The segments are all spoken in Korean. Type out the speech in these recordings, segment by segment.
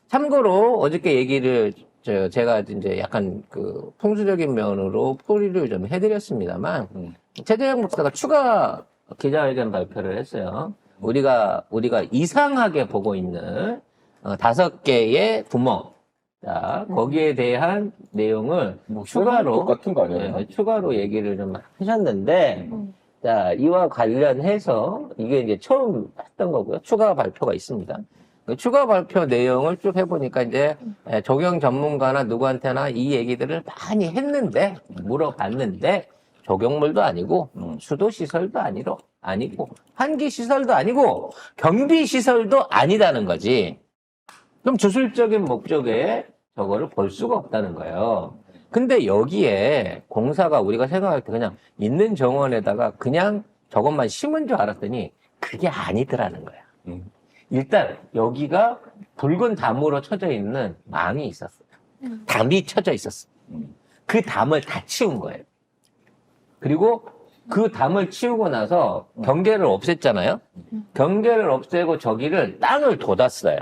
참고로 어저께 얘기를 제가 이제 약간 그 풍수적인 면으로 풀이를 좀 해드렸습니다만 최재형 목사가 추가 기자회견 발표를 했어요. 우리가 이상하게 보고 있는 5개의 구멍, 자 거기에 대한 내용을 뭐 추가로 똑같은 거 아니에요? 추가로 얘기를 좀 하셨는데. 자, 이와 관련해서 이게 이제 처음 했던 거고요. 추가 발표가 있습니다. 그 추가 발표 내용을 쭉 해보니까 이제 조경 전문가나 누구한테나 이 얘기들을 많이 했는데, 물어봤는데, 조경물도 아니고, 수도시설도 아니고, 환기시설도 아니고, 경비시설도 아니다는 거지. 그럼 주술적인 목적에 저거를 볼 수가 없다는 거예요. 근데 여기에 공사가 우리가 생각할 때 그냥 있는 정원에다가 그냥 저것만 심은 줄 알았더니 그게 아니더라는 거야. 일단 여기가 붉은 담으로 쳐져 있는 망이 있었어요. 담이 쳐져 있었어. 그 담을 다 치운 거예요. 그리고 그 담을 치우고 나서 경계를 없앴잖아요. 경계를 없애고 저기를 땅을 돋았어요.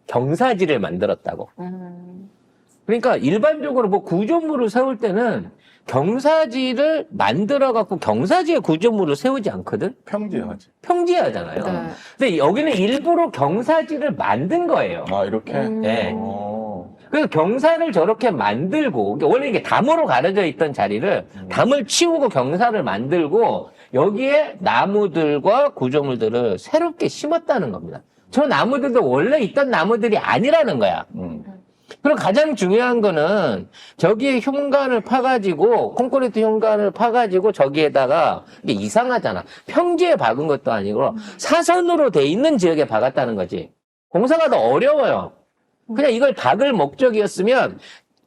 경사지를 만들었다고. 그러니까 일반적으로 뭐 구조물을 세울 때는 경사지를 만들어 갖고 경사지에 구조물을 세우지 않거든? 평지하지. 평지하잖아요. 네. 근데 여기는 일부러 경사지를 만든 거예요. 아, 이렇게? 네. 어. 그래서 경사를 저렇게 만들고, 원래 이게 담으로 가려져 있던 자리를 담을 치우고 경사를 만들고, 여기에 나무들과 구조물들을 새롭게 심었다는 겁니다. 저 나무들도 원래 있던 나무들이 아니라는 거야. 그리고 가장 중요한 거는 저기에 흉관을 파가지고 콘크리트 흉관을 파가지고 저기에다가 이게 이상하잖아. 평지에 박은 것도 아니고 사선으로 돼 있는 지역에 박았다는 거지. 공사가 더 어려워요. 그냥 이걸 박을 목적이었으면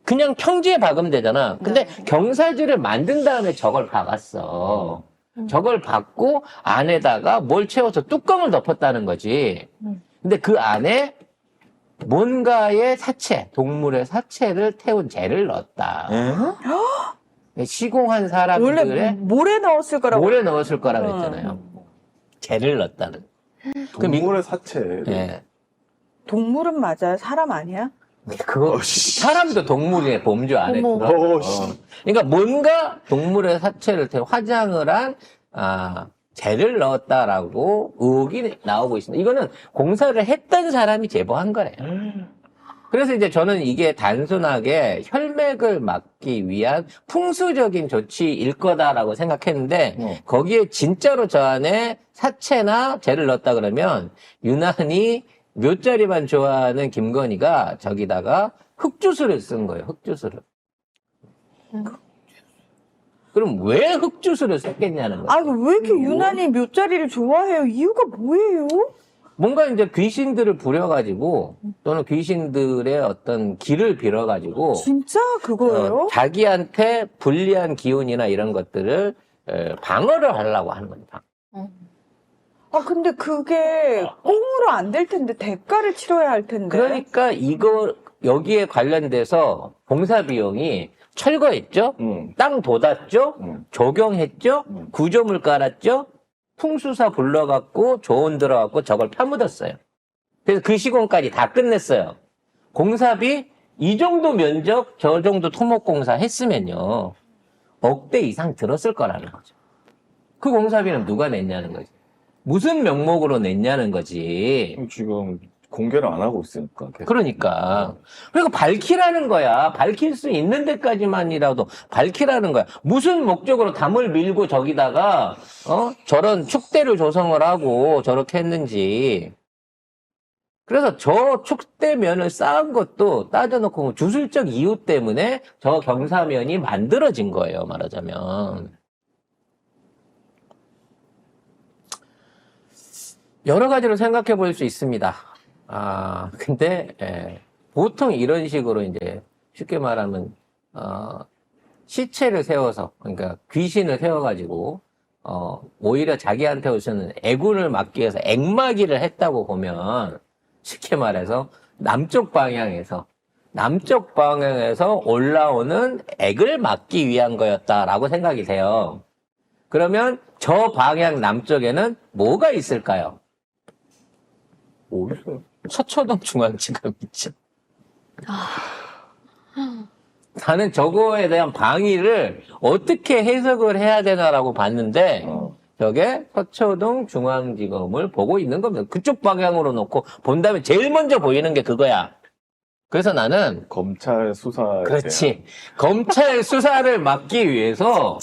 그냥 평지에 박으면 되잖아. 근데 경사지를 만든 다음에 저걸 박았어. 저걸 박고 안에다가 뭘 채워서 뚜껑을 덮었다는 거지. 근데 그 안에 뭔가의 사체, 동물의 사체를 태운 재를 넣었다. 시공한 원래 사람들의 모래 넣었을 거라고. 모래 넣었을 거라고 했잖아요. 재를 넣었다는. 동물의 사체. 예. 동물은 맞아요? 사람 아니야? 그거 사람도 동물의 범주 안에 어머. 들어. 그러니까 뭔가 동물의 사체를 태워 화장을 한 재를 넣었다라고 의혹이 나오고 있습니다. 이거는 공사를 했던 사람이 제보한 거래요. 그래서 이제 저는 이게 단순하게 혈맥을 막기 위한 풍수적인 조치일 거다라고 생각했는데 거기에 진짜로 저 안에 사체나 재를 넣었다 그러면 유난히 묘자리만 좋아하는 김건희가 저기다가 흑주술을 쓴 거예요. 흑주술을. 그럼 왜 흑주술을 썼겠냐는 거예요. 아, 왜 이렇게 유난히 묘자리를 좋아해요? 이유가 뭐예요? 뭔가 이제 귀신들을 부려가지고 또는 귀신들의 어떤 길을 빌어가지고 진짜 그거예요? 자기한테 불리한 기운이나 이런 것들을 방어를 하려고 하는 겁니다. 아, 근데 그게 꽁으로 안 될 텐데, 대가를 치러야 할 텐데. 그러니까 여기에 관련돼서 공사 비용이 철거했죠? 땅 돋았죠? 조경했죠? 구조물 깔았죠? 풍수사 불러갖고 조언 들어갖고 저걸 파묻었어요. 그래서 그 시공까지 다 끝냈어요. 공사비 이 정도 면적, 저 정도 토목공사 했으면요. 억대 이상 들었을 거라는 거죠. 그 공사비는 누가 냈냐는 거지. 무슨 명목으로 냈냐는 거지. 지금 공개를 안 하고 있으니까. 계속. 그러니까. 그리고 밝히라는 거야. 밝힐 수 있는 데까지만이라도 밝히라는 거야. 무슨 목적으로 담을 밀고 저기다가, 저런 축대를 조성을 하고 저렇게 했는지. 그래서 저 축대면을 쌓은 것도 따져놓고 주술적 이유 때문에 저 경사면이 만들어진 거예요. 말하자면. 여러 가지로 생각해 볼 수 있습니다. 근데, 보통 이런 식으로 이제 쉽게 말하면, 시체를 세워서, 그러니까 귀신을 세워가지고, 오히려 자기한테 오시는 애군을 막기 위해서 액막이를 했다고 보면, 쉽게 말해서 남쪽 방향에서 올라오는 액을 막기 위한 거였다라고 생각이 돼요. 그러면 저 방향 남쪽에는 뭐가 있을까요? 뭐 있어요? 서초동 중앙지검 있죠. 나는 저거에 대한 방위를 어떻게 해석을 해야 되나라고 봤는데 저게 서초동 중앙지검을 보고 있는 겁니다. 그쪽 방향으로 놓고 본 다음에 제일 먼저 보이는 게 그거야. 그래서 나는 검찰 수사에 그렇지. 검찰 수사를 막기 위해서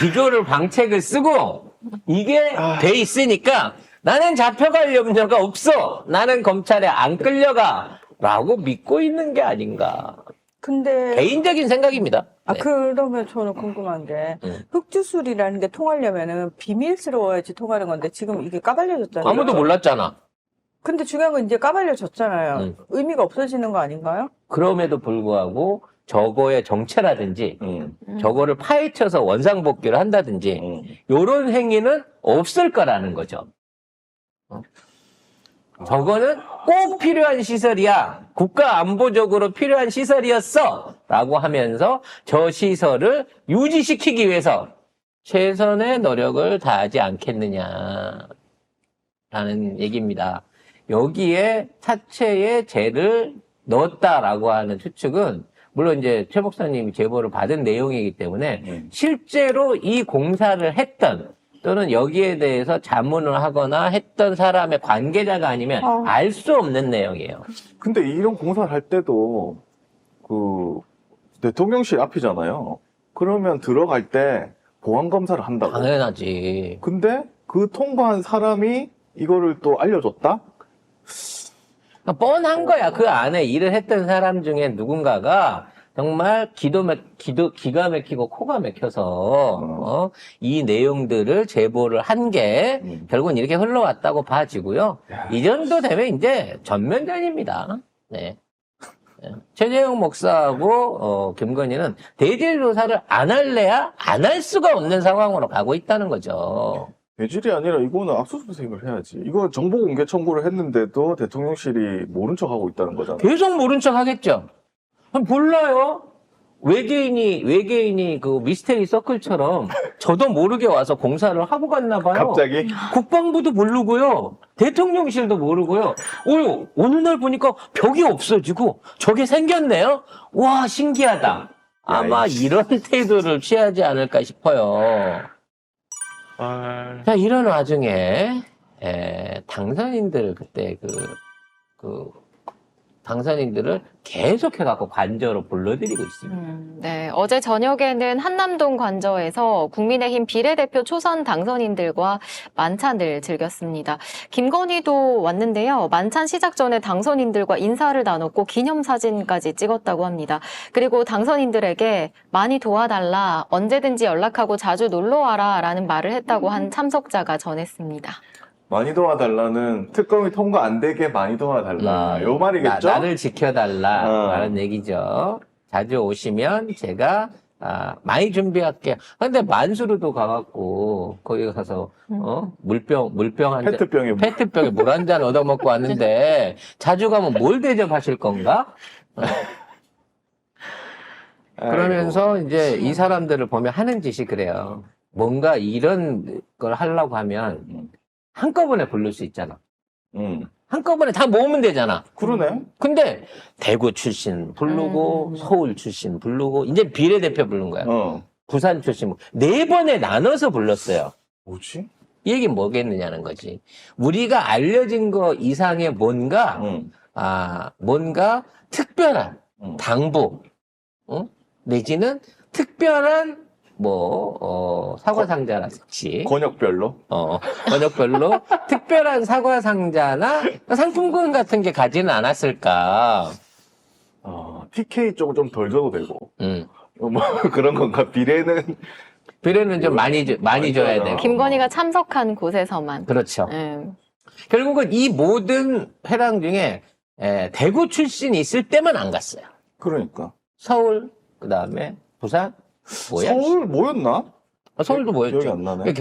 이거를 방책을 쓰고 이게 돼 있으니까 나는 잡혀갈 염려가 없어. 나는 검찰에 안 끌려가. 라고 믿고 있는 게 아닌가. 근데 개인적인 생각입니다. 아 네. 그러면 저는 궁금한 게 흑주술이라는 게 통하려면은 비밀스러워야지 통하는 건데 지금 이게 까발려졌잖아요. 아무도 몰랐잖아. 근데 중요한 건 이제 까발려졌잖아요. 응. 의미가 없어지는 거 아닌가요? 그럼에도 불구하고 저거의 정체라든지 저거를 파헤쳐서 원상복귀를 한다든지 요런 행위는 없을 거라는 거죠. 저거는 꼭 필요한 시설이야. 국가 안보적으로 필요한 시설이었어. 라고 하면서 저 시설을 유지시키기 위해서 최선의 노력을 다하지 않겠느냐. 라는 얘기입니다. 여기에 사체에 죄를 넣었다라고 하는 추측은 물론 이제 최 목사님이 제보를 받은 내용이기 때문에 실제로 이 공사를 했던 또는 여기에 대해서 자문을 하거나 했던 사람의 관계자가 아니면 알 수 없는 내용이에요. 근데 이런 공사를 할 때도 그 대통령실 앞이잖아요. 그러면 들어갈 때 보안 검사를 한다고. 당연하지. 근데 그 통과한 사람이 이거를 또 알려줬다? 뻔한 거야. 그 안에 일을 했던 사람 중에 누군가가 정말 기가 막히고 코가 막혀서 이 내용들을 제보를 한 게 결국은 이렇게 흘러왔다고 봐지고요. 이 정도 되면 이제 전면전입니다. 네. 최재형 목사하고 김건희는 대질 조사를 안 할래야 안 할 수가 없는 상황으로 가고 있다는 거죠. 배질이 아니라 이거는 압수수색을 해야지. 이거 정보 공개 청구를 했는데도 대통령실이 모른 척하고 있다는 거잖아. 계속 모른 척 하겠죠. 몰라요. 외계인이 그 미스테리 서클처럼 저도 모르게 와서 공사를 하고 갔나 봐요. 갑자기? 국방부도 모르고요. 대통령실도 모르고요. 어느 날 보니까 벽이 없어지고 저게 생겼네요. 와, 신기하다. 아마 이런 태도를 취하지 않을까 싶어요. 자, 이런 와중에 당선인들 그때 당선인들을 계속해갖고 관저로 불러들이고 있습니다. 네, 어제 저녁에는 한남동 관저에서 국민의힘 비례대표 초선 당선인들과 만찬을 즐겼습니다. 김건희도 왔는데요. 만찬 시작 전에 당선인들과 인사를 나눴고 기념사진까지 찍었다고 합니다. 그리고 당선인들에게 많이 도와달라, 언제든지 연락하고 자주 놀러와라 라는 말을 했다고 한 참석자가 전했습니다. 많이 도와달라는 특검이 통과 안 되게 많이 도와달라. 요 말이겠죠? 나를 지켜달라. 라는 얘기죠. 자주 오시면 제가 많이 준비할게요. 근데 만수르도 가갖고 거기 가서 물병 한 잔, 페트병에 물 한 잔 얻어먹고 왔는데 자주 가면 뭘 대접하실 건가? 그러면서 이제 이 사람들을 보면 하는 짓이 그래요. 뭔가 이런 걸 하려고 하면 한꺼번에 부를 수 있잖아. 한꺼번에 다 모으면 되잖아. 그러네. 근데 대구 출신 부르고 서울 출신 부르고 이제 비례대표 부른 거야. 부산 출신 4번에 나눠서 불렀어요. 뭐지? 이 얘기는 뭐겠느냐는 거지. 우리가 알려진 거 이상의 뭔가 특별한 당부 내지는 특별한 사과 상자라든지. 권역별로? 권역별로 특별한 사과 상자나 상품권 같은 게 가지는 않았을까. TK 쪽은 좀 덜 줘도 되고. 뭐, 그런 건가? 비례는 좀 많이 줘야 돼요. 김건희가 참석한 곳에서만. 그렇죠. 결국은 이 모든 회랑 중에 대구 출신이 있을 때만 안 갔어요. 그러니까. 서울, 그 다음에 부산, 뭐야? 서울 뭐였나? 서울도 모였죠. 기억이 안 나네.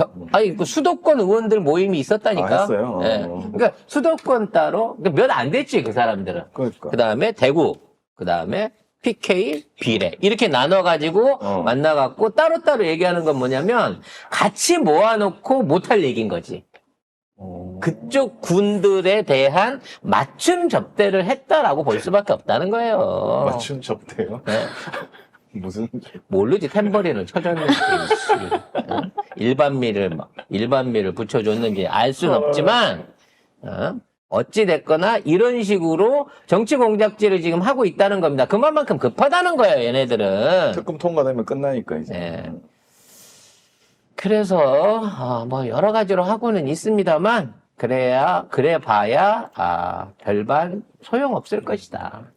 그 수도권 의원들 모임이 있었다니까. 했어요. 그러니까 수도권 따로 몇 안 됐지 그 사람들은. 그러니까. 그 다음에 대구, 그 다음에 PK, 비례 이렇게 나눠가지고 만나갖고 따로따로 얘기하는 건 뭐냐면 같이 모아놓고 못할 얘기인 거지. 그쪽 군들에 대한 맞춤 접대를 했다라고 볼 수밖에 없다는 거예요. 맞춤 접대요? 네. 무슨 모르지, 탬버린을 쳐줬는지, 일반미를 붙여줬는지 알 수는 없지만, 어찌 됐거나 이런 식으로 정치 공작질을 지금 하고 있다는 겁니다. 그만큼 급하다는 거예요, 얘네들은. 특검 통과되면 끝나니까 이제. 네. 그래서 뭐 여러 가지로 하고는 있습니다만 그래 봐야 별반 소용없을 것이다.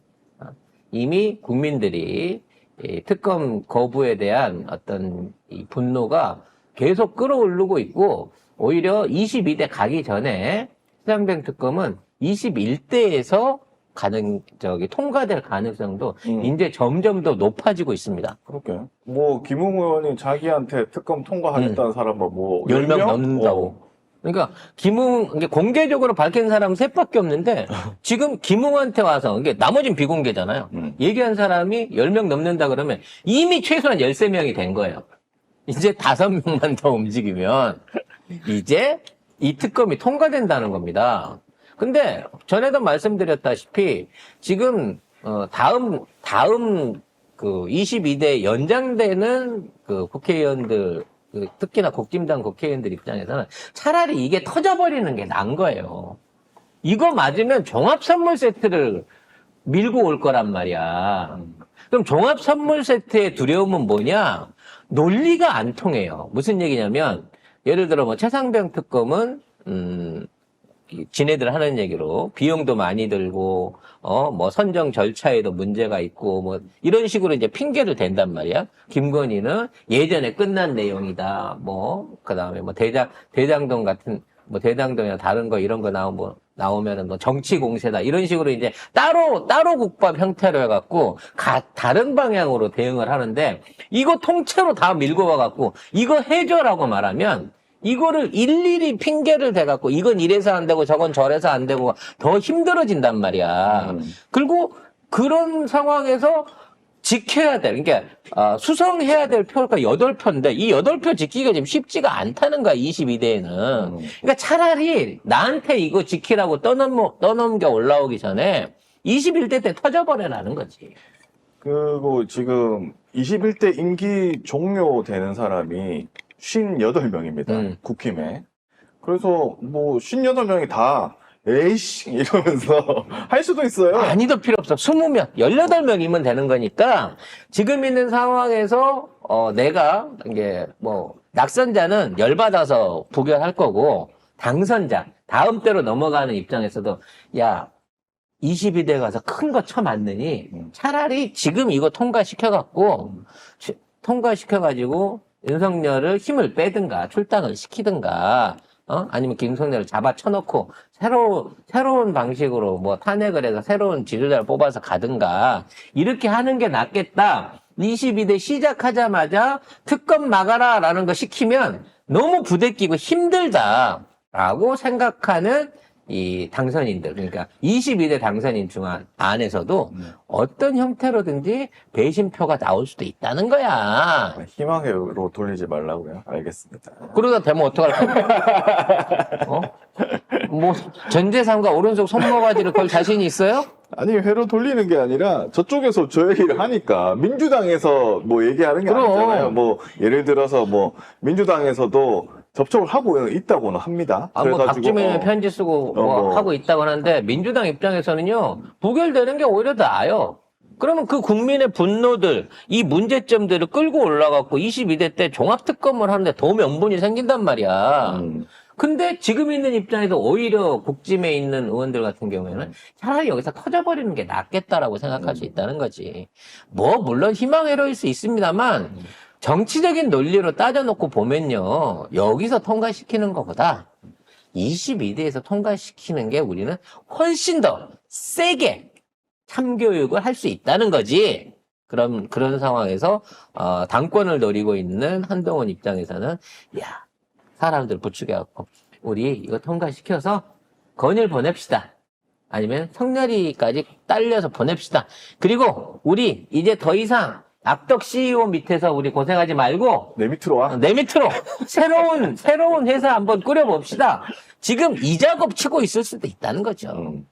이미 국민들이 이 특검 거부에 대한 어떤 이 분노가 계속 끌어오르고 있고, 오히려 22대 가기 전에 시장병 특검은 21대에서 통과될 가능성도 이제 점점 더 높아지고 있습니다. 그렇게. 뭐, 김웅 의원이 자기한테 특검 통과하겠다는 사람은 뭐, 10명 넘는다고. 그러니까 이게 공개적으로 밝힌 사람은 셋밖에 없는데, 지금 김웅한테 와서, 이게 나머진 비공개잖아요. 얘기한 사람이 10명 넘는다 그러면 이미 최소한 13명이 된 거예요. 이제 5명만 더 움직이면 이제 이 특검이 통과된다는 겁니다. 근데 전에도 말씀드렸다시피 지금 다음 그 22대 연장되는 그 국회의원들, 특히나 국힘당 국회의원들 입장에서는 차라리 이게 터져버리는 게 나은 거예요. 이거 맞으면 종합선물 세트를 밀고 올 거란 말이야. 그럼 종합선물 세트의 두려움은 뭐냐? 논리가 안 통해요. 무슨 얘기냐면, 예를 들어 뭐 최상병 특검은 지네들 하는 얘기로 비용도 많이 들고 뭐 선정 절차에도 문제가 있고 뭐 이런 식으로 이제 핑계를 댄단 말이야. 김건희는 예전에 끝난 내용이다. 뭐 그다음에 뭐 대장동 같은 뭐 대장동이나 다른 거 이런 거 나오면은 뭐 정치 공세다 이런 식으로 이제 따로 국밥 형태로 해갖고 다른 방향으로 대응을 하는데, 이거 통째로 다 밀고 와갖고 이거 해줘라고 말하면 이거를 일일이 핑계를 대갖고 이건 이래서 안 되고 저건 저래서 안 되고 더 힘들어진단 말이야. 그리고 그런 상황에서 지켜야 돼. 그러니까 수성해야 될 표가 8표인데 이 8표 지키기가 지금 쉽지가 않다는 거야, 22대에는. 그러니까 차라리 나한테 이거 지키라고 떠넘겨 올라오기 전에 21대 때 터져버려라는 거지. 그리고 지금 21대 임기 종료되는 사람이 58명입니다. 국힘에. 그래서 뭐 58명이 다 에이씨 이러면서 할 수도 있어요. 많이도 필요 없어. 20명, 18명이면 되는 거니까 지금 있는 상황에서 내가 이게 뭐 낙선자는 열받아서 부결할 거고, 당선자 다음 때로 넘어가는 입장에서도 야 22대 가서 큰 거 쳐맞느니 차라리 지금 이거 통과시켜가지고 윤석열을 힘을 빼든가 출당을 시키든가 아니면 김성렬을 잡아쳐놓고 새로운 방식으로 뭐 탄핵을 해서 새로운 지도자를 뽑아서 가든가 이렇게 하는 게 낫겠다. 22대 시작하자마자 특검 막아라 라는 거 시키면 너무 부대끼고 힘들다라고 생각하는 이 당선인들, 그러니까 22대 당선인 안에서도 어떤 형태로든지 배신표가 나올 수도 있다는 거야. 희망회로 돌리지 말라고요. 알겠습니다. 그러다 되면 어떡할 거야? 뭐 전 재산과 오른쪽 손모가지를 걸 자신이 있어요? 아니, 회로 돌리는 게 아니라 저쪽에서 저 얘기를 하니까 민주당에서 뭐 얘기하는 게 그럼. 아니잖아요. 뭐 예를 들어서 뭐 민주당에서도 접촉을 하고 있다고는 합니다. 뭐 박주민이 편지 쓰고 뭐 하고 있다고 하는데, 민주당 입장에서는요, 부결되는 게 오히려 나아요. 그러면 그 국민의 분노들, 이 문제점들을 끌고 올라가고 22대 때 종합특검을 하는데 더 명분이 생긴단 말이야. 근데 지금 있는 입장에서 오히려 국짐에 있는 의원들 같은 경우에는 차라리 여기서 터져버리는 게 낫겠다라고 생각할 수 있다는 거지. 뭐 물론 희망회로일 수 있습니다만 정치적인 논리로 따져놓고 보면요, 여기서 통과시키는 것보다 22대에서 통과시키는 게 우리는 훨씬 더 세게 참교육을 할 수 있다는 거지. 그런 상황에서 당권을 노리고 있는 한동훈 입장에서는 야, 사람들 부추겨갖고 우리 이거 통과시켜서 건일 보냅시다. 아니면 성렬이까지 딸려서 보냅시다. 그리고 우리 이제 더 이상 악덕 CEO 밑에서 우리 고생하지 말고 내 밑으로 와. 내 밑으로 새로운 회사 한번 꾸려봅시다. 지금 이 작업 치고 있을 수도 있다는 거죠.